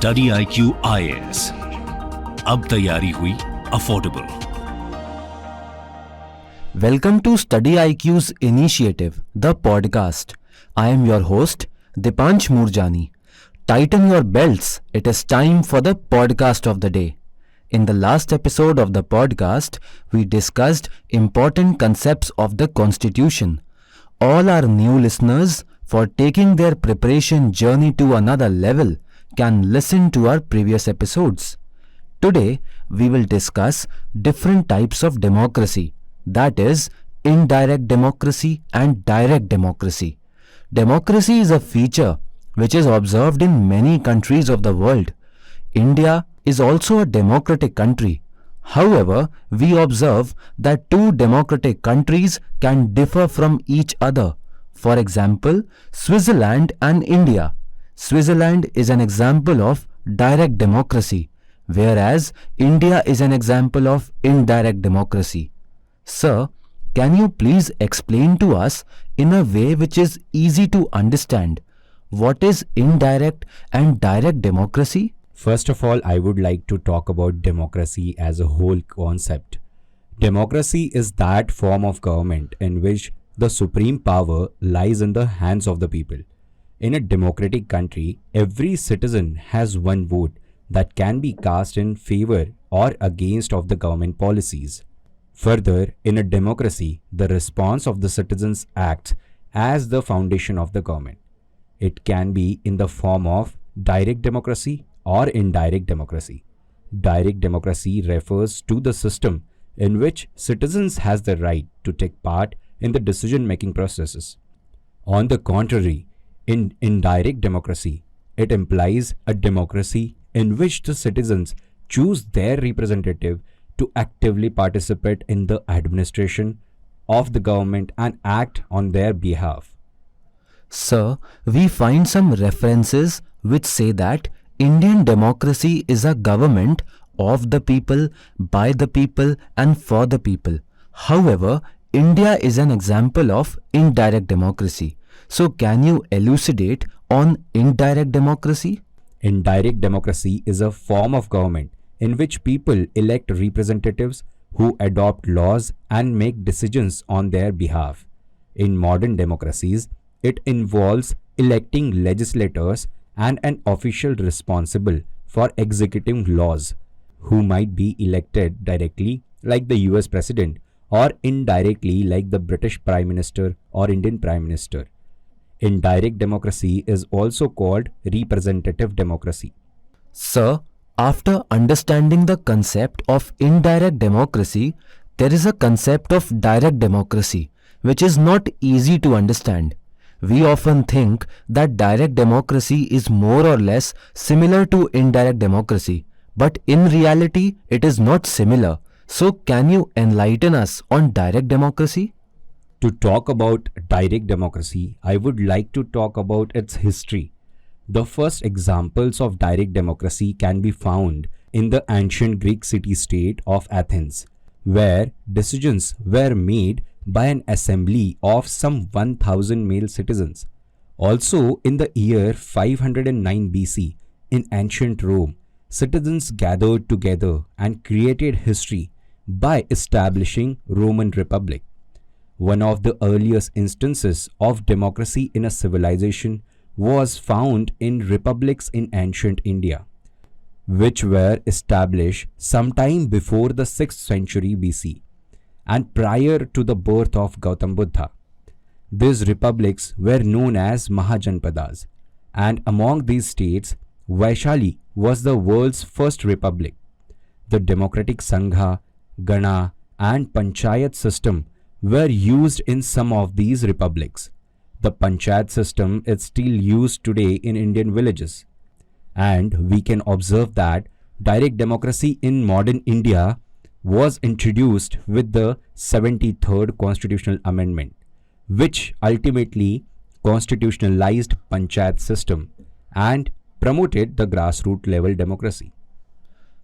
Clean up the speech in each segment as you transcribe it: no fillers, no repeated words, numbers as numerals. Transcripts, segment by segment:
Study IQ IAS, अब तैयारी हुई affordable. Welcome to StudyIQ's initiative, the podcast. I am your host, Dipansh Murjani. Tighten your belts, it is time for the podcast of the day. In the last episode of the podcast, we discussed important concepts of the Constitution. All our new listeners, for taking their preparation journey to another level, can listen to our previous episodes. Today, we will discuss different types of democracy, that is, indirect democracy and direct democracy. Democracy is a feature which is observed in many countries of the world. India is also a democratic country. However, we observe that two democratic countries can differ from each other. For example, Switzerland and India. Switzerland is an example of direct democracy, whereas India is an example of indirect democracy. Sir, can you please explain to us in a way which is easy to understand what is indirect and direct democracy? First of all, I would like to talk about democracy as a whole concept. Democracy is that form of government in which the supreme power lies in the hands of the people. In a democratic country, every citizen has one vote that can be cast in favor or against of the government policies. Further, in a democracy, the response of the citizens acts as the foundation of the government. It can be in the form of direct democracy or indirect democracy. Direct democracy refers to the system in which citizens has the right to take part in the decision-making processes. On the contrary, in indirect democracy, it implies a democracy in which the citizens choose their representative to actively participate in the administration of the government and act on their behalf. Sir, we find some references which say that Indian democracy is a government of the people, by the people and for the people. However, India is an example of indirect democracy. So can you elucidate on indirect democracy? Indirect democracy is a form of government in which people elect representatives who adopt laws and make decisions on their behalf. In modern democracies, it involves electing legislators and an official responsible for executing laws, who might be elected directly like the US President or indirectly like the British Prime Minister or Indian Prime Minister. Indirect democracy is also called representative democracy. Sir, after understanding the concept of indirect democracy, there is a concept of direct democracy, which is not easy to understand. We often think that direct democracy is more or less similar to indirect democracy, but in reality, it is not similar. So, can you enlighten us on direct democracy? To talk about direct democracy, I would like to talk about its history. The first examples of direct democracy can be found in the ancient Greek city-state of Athens, where decisions were made by an assembly of some 1,000 male citizens. Also, in the year 509 BC, in ancient Rome, citizens gathered together and created history by establishing Roman Republic. One of the earliest instances of democracy in a civilization was found in republics in ancient India, which were established sometime before the 6th century BC and prior to the birth of Gautam Buddha. These republics were known as Mahajanpadas, and among these states, Vaishali was the world's first republic. The democratic Sangha, Gana, and Panchayat system were used in some of these republics. The Panchayat system is still used today in Indian villages. And we can observe that direct democracy in modern India was introduced with the 73rd Constitutional Amendment, which ultimately constitutionalized Panchayat system and promoted the grassroots level democracy.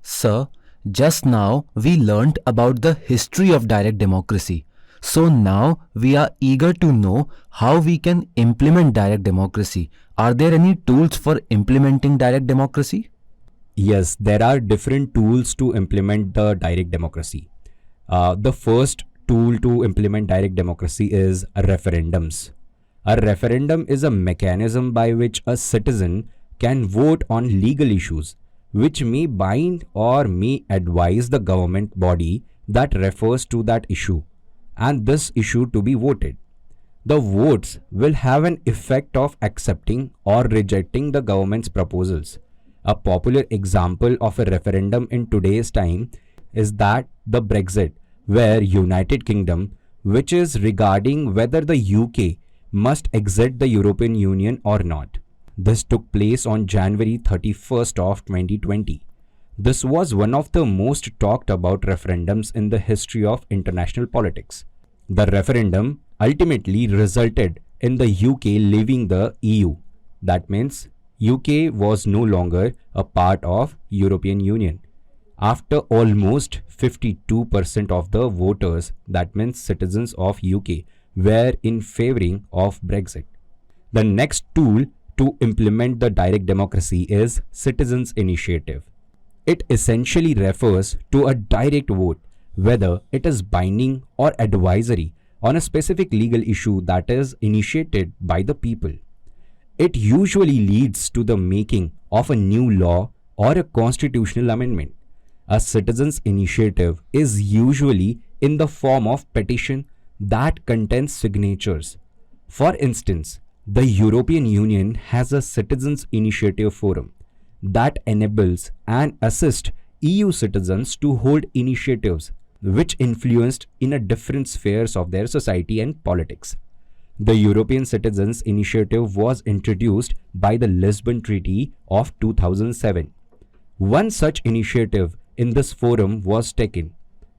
Sir, just now we learnt about the history of direct democracy. So now we are eager to know how we can implement direct democracy. Are there any tools for implementing direct democracy? Yes, there are different tools to implement the direct democracy. The first tool to implement direct democracy is referendums. A referendum is a mechanism by which a citizen can vote on legal issues, which may bind or may advise the government body that refers to that issue, and this issue to be voted. The votes will have an effect of accepting or rejecting the government's proposals. A popular example of a referendum in today's time is that the Brexit, where United Kingdom, which is regarding whether the UK must exit the European Union or not. This took place on January 31st of 2020. This was one of the most talked about referendums in the history of international politics. The referendum ultimately resulted in the UK leaving the EU. That means UK was no longer a part of European Union. After almost 52% of the voters, that means citizens of UK, were in favoring of Brexit. The next tool to implement the direct democracy is citizens' initiative. It essentially refers to a direct vote, whether it is binding or advisory, on a specific legal issue that is initiated by the people. It usually leads to the making of a new law or a constitutional amendment. A citizen's initiative is usually in the form of petition that contains signatures. For instance, the European Union has a citizens' initiative forum that enables and assists EU citizens to hold initiatives which influenced in a different spheres of their society and politics. The European Citizens Initiative was introduced by the Lisbon Treaty of 2007. One such initiative in this forum was taken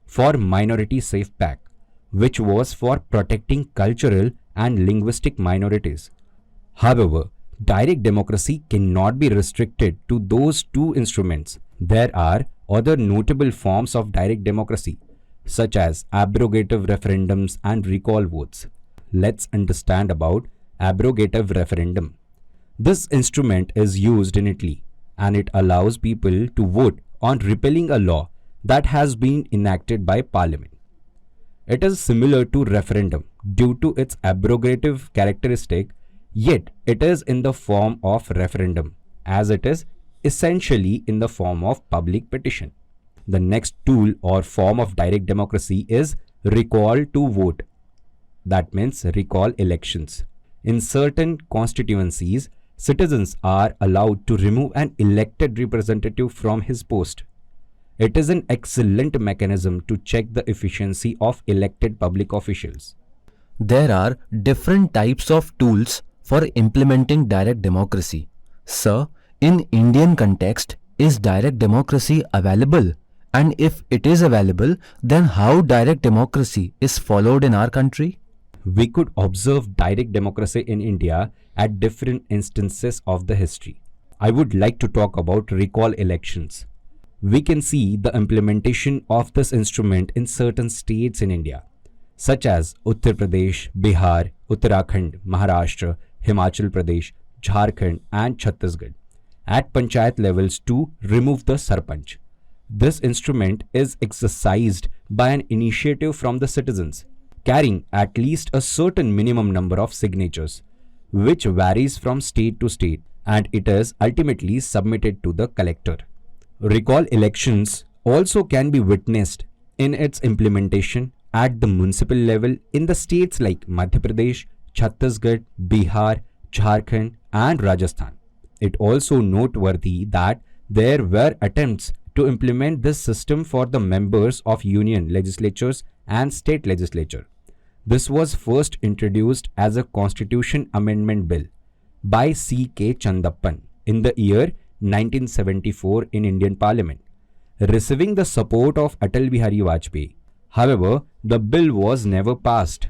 for Minority Safe Pack, which was for protecting cultural and linguistic minorities. However, direct democracy cannot be restricted to those two instruments. There are other notable forms of direct democracy, such as abrogative referendums and recall votes. Let's understand about abrogative referendum. This instrument is used in Italy, and it allows people to vote on repealing a law that has been enacted by parliament. It is similar to referendum due to its abrogative characteristic, yet it is in the form of referendum, as it is essentially in the form of public petition. The next tool or form of direct democracy is recall to vote. That means recall elections. In certain constituencies, citizens are allowed to remove an elected representative from his post. It is an excellent mechanism to check the efficiency of elected public officials. There are different types of tools for implementing direct democracy. Sir, in Indian context, is direct democracy available? And if it is available, then how direct democracy is followed in our country? We could observe direct democracy in India at different instances of the history. I would like to talk about recall elections. We can see the implementation of this instrument in certain states in India, such as Uttar Pradesh, Bihar, Uttarakhand, Maharashtra, Himachal Pradesh, Jharkhand and Chhattisgarh at panchayat levels to remove the sarpanch. This instrument is exercised by an initiative from the citizens, carrying at least a certain minimum number of signatures, which varies from state to state, and it is ultimately submitted to the collector. Recall elections also can be witnessed in its implementation at the municipal level in the states like Madhya Pradesh, Chhattisgarh, Bihar, Jharkhand and Rajasthan. It also noteworthy that there were attempts to implement this system for the members of union legislatures and state legislature. This was first introduced as a constitution amendment bill by C.K. Chandappan in the year 1974 in Indian Parliament, receiving the support of Atal Bihari Vajpayee. However, the bill was never passed.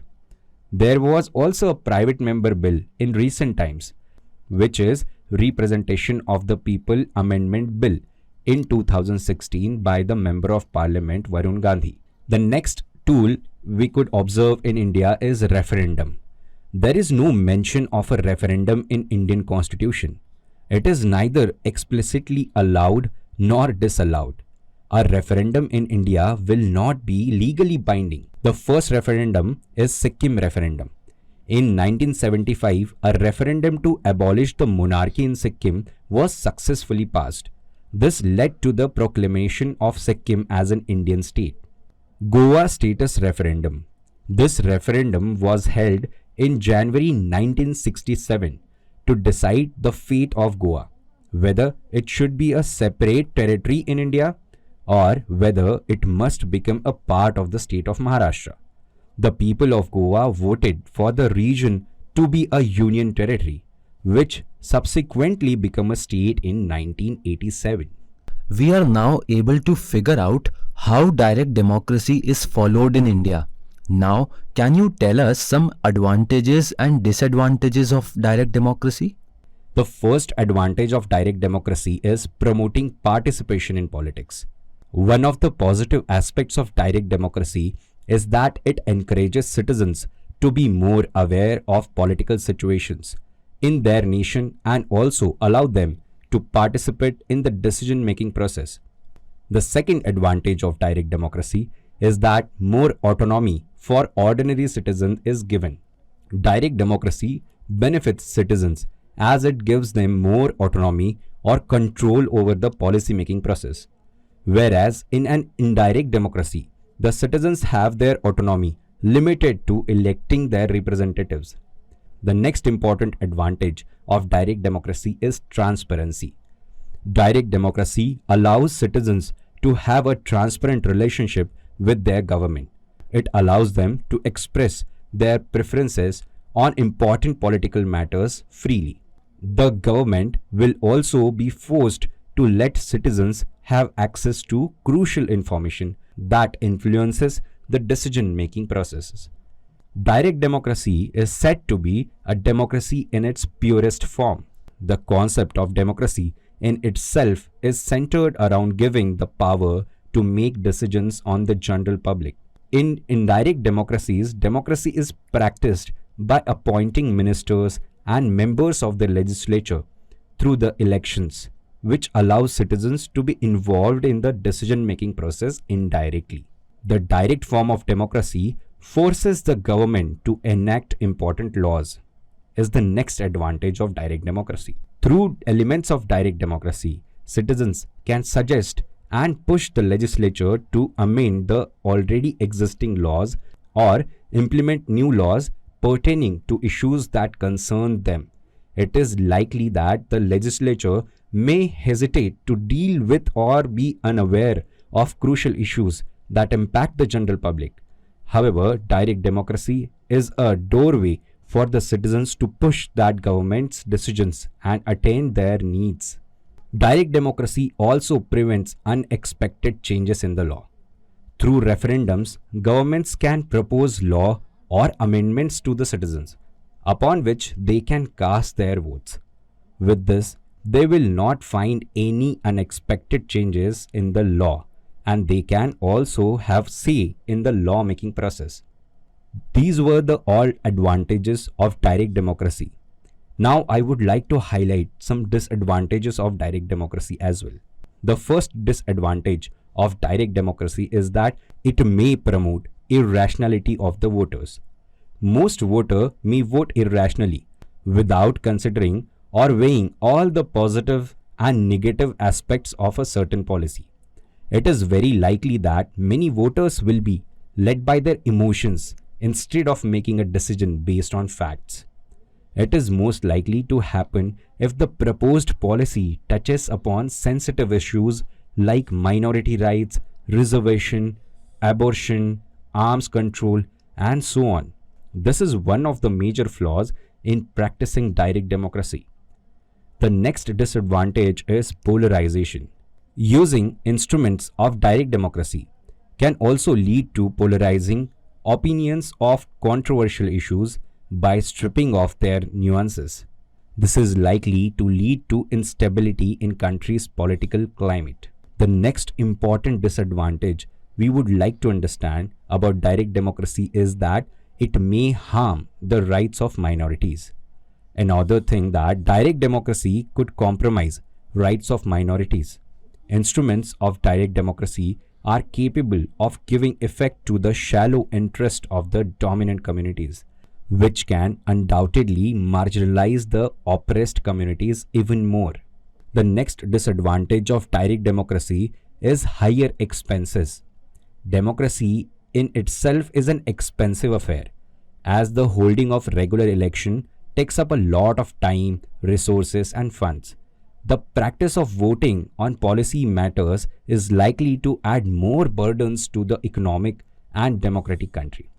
There was also a private member bill in recent times, which is Representation of the People Amendment Bill in 2016 by the Member of Parliament Varun Gandhi. The next tool we could observe in India is referendum. There is no mention of a referendum in Indian Constitution. It is neither explicitly allowed nor disallowed. A referendum in India will not be legally binding. The first referendum is Sikkim referendum. In 1975, a referendum to abolish the monarchy in Sikkim was successfully passed. This led to the proclamation of Sikkim as an Indian state. Goa status referendum. This referendum was held in January 1967 to decide the fate of Goa, whether it should be a separate territory in India or whether it must become a part of the state of Maharashtra. The people of Goa voted for the region to be a union territory, which subsequently became a state in 1987. We are now able to figure out how direct democracy is followed in India. Now, can you tell us some advantages and disadvantages of direct democracy? The first advantage of direct democracy is promoting participation in politics. One of the positive aspects of direct democracy is that it encourages citizens to be more aware of political situations in their nation and also allow them to participate in the decision-making process. The second advantage of direct democracy is that more autonomy for ordinary citizens is given. Direct democracy benefits citizens as it gives them more autonomy or control over the policy-making process. Whereas in an indirect democracy, the citizens have their autonomy limited to electing their representatives. The next important advantage of direct democracy is transparency. Direct democracy allows citizens to have a transparent relationship with their government. It allows them to express their preferences on important political matters freely. The government will also be forced to let citizens have access to crucial information that influences the decision-making processes. Direct democracy is said to be a democracy in its purest form. The concept of democracy in itself is centered around giving the power to make decisions on the general public. In indirect democracies, democracy is practiced by appointing ministers and members of the legislature through the elections, which allows citizens to be involved in the decision-making process indirectly. The direct form of democracy forces the government to enact important laws, is the next advantage of direct democracy. Through elements of direct democracy, citizens can suggest and push the legislature to amend the already existing laws or implement new laws pertaining to issues that concern them. It is likely that the legislature may hesitate to deal with or be unaware of crucial issues that impact the general public. However, direct democracy is a doorway for the citizens to push that government's decisions and attain their needs. Direct democracy also prevents unexpected changes in the law. Through referendums, governments can propose law or amendments to the citizens, upon which they can cast their votes. With this, they will not find any unexpected changes in the law, and they can also have say in the lawmaking process. These were the all advantages of direct democracy. Now I would like to highlight some disadvantages of direct democracy as well. The first disadvantage of direct democracy is that it may promote irrationality of the voters. Most voters may vote irrationally without considering or weighing all the positive and negative aspects of a certain policy. It is very likely that many voters will be led by their emotions instead of making a decision based on facts. It is most likely to happen if the proposed policy touches upon sensitive issues like minority rights, reservation, abortion, arms control, and so on. This is one of the major flaws in practicing direct democracy. The next disadvantage is polarization. Using instruments of direct democracy can also lead to polarizing opinions of controversial issues by stripping off their nuances. This is likely to lead to instability in country's political climate. The next important disadvantage we would like to understand about direct democracy is that it may harm the rights of minorities. Another thing that direct democracy could compromise rights of minorities. Instruments of direct democracy are capable of giving effect to the shallow interest of the dominant communities, which can undoubtedly marginalize the oppressed communities even more. The next disadvantage of direct democracy is higher expenses. Democracy in itself is an expensive affair, as the holding of regular election takes up a lot of time, resources, and funds. The practice of voting on policy matters is likely to add more burdens to the economic and democratic country.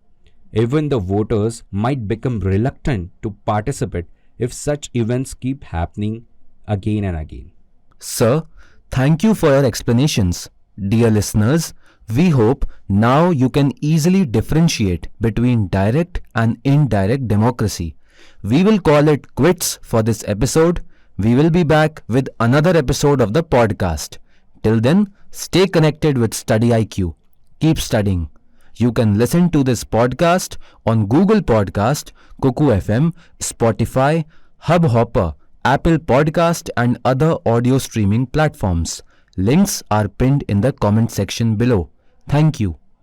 Even the voters might become reluctant to participate if such events keep happening again and again. Sir, thank you for your explanations. Dear listeners, we hope now you can easily differentiate between direct and indirect democracy. We will call it quits for this episode. We will be back with another episode of the podcast. Till then, stay connected with StudyIQ. Keep studying. You can listen to this podcast on Google Podcast, Kuku FM, Spotify, Hubhopper, Apple Podcast and other audio streaming platforms. Links are pinned in the comment section below. Thank you.